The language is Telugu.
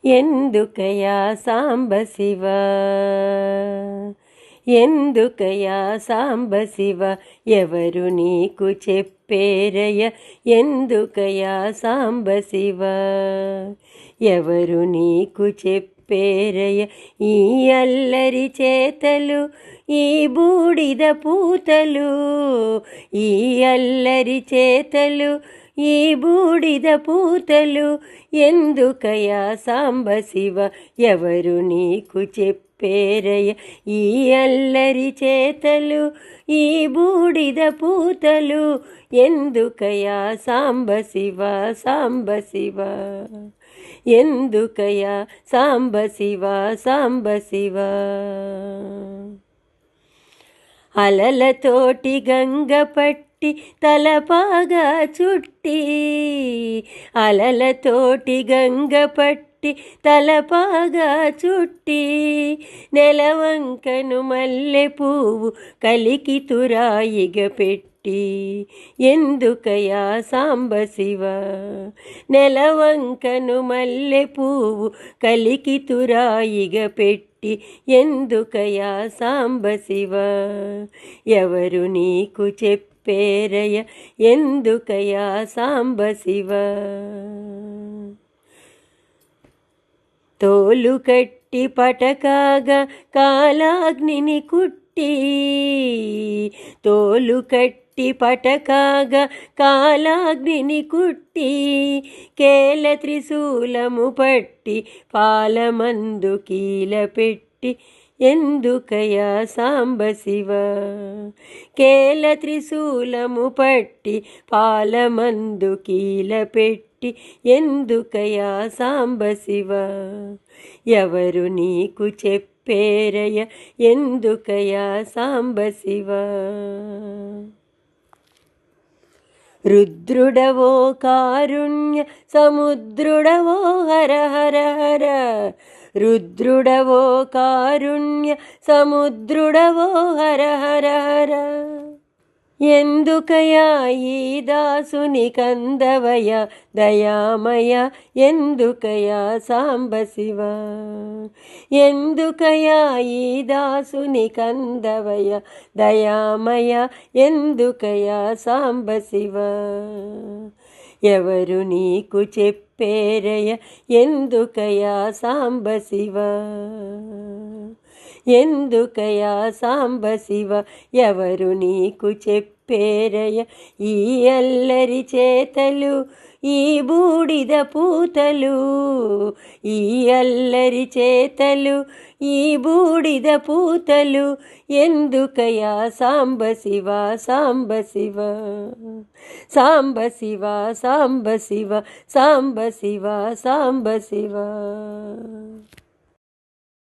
ఎందుకయా సాంబశివ ఎందుకయా సాంబశివ ఎవరు నీకు చెప్పేరయ ఎందుకయా సాంబశివ ఎవరు నీకు చెప్పేరయ ఈ అల్లరి చేతలు ఈ బూడిద పూతలు ఈ అల్లరి చేతలు ఈ బూడిద పూతలు ఎందుకయా సాంబశివ ఎవరు నీకు చెప్పేరయ ఈ అల్లరి చేతలు ఈ బూడిద పూతలు ఎందుకయా సాంబశివ సాంబశివ ఎందుకయా సాంబశివ సాంబశివ అలలతోటి గంగ పట్టి తలపాగా చుట్టి అలలతోటి గంగ పట్టి తలపాగా చుట్టి నెలవంకను మల్లె పువ్వు కలికి తురాయిగ పెట్టి ఎందుకయా సాంబశివ నెలవంకను మల్లె పువ్వు కలికి తురాయిగ పెట్టి ఎందుకయా సాంబశివ ఎవరు నీకు చెప్పేరయ ఎందుకయా సాంబశివ తోలు కట్టి పటకాగా కాలాగ్నిని కుట్టి తోలు కట్టి పటకాగా కాలాగ్నిని కుట్టి కేల త్రిశూలము పట్టి పాలమందు కీల పెట్టి ఎందుకయా సాంబశివ కేల త్రిశూలము పట్టి పాలమందు కీల పెట్టి ఎందుకయా సాంబశివ ఎవరు నీకు చెప్పేరయ ఎందుకయా సాంబశివ రుద్రుడవో కారుణ్య సముద్రుడవో హర హర హర రుద్రుడవో కారుణ్య సముద్రుడవో హర హర హర ఎందుకయా ఈ దాసుని కందవయ దయామయ ఎందుకయా సాంబశివ ఎందుకయా ఈ దాసుని కందవయ దయామయ ఎందుకయా సాంబశివ ఎవరు నీకు చెప్పేరయ ఎందుకయా సాంబశివ ఎందుకయా సాంబశివ ఎవరు నీకు చెప్పేరయ ఈ అల్లరి చేతలు ఈ బూడిద పూతలు ఈ అల్లరి చేతలు ఈ బూడిద పూతలు ఎందుకయా సాంబశివ సాంబశివ సాంబశివ సాంబశివ సాంబశివ సాంబశివ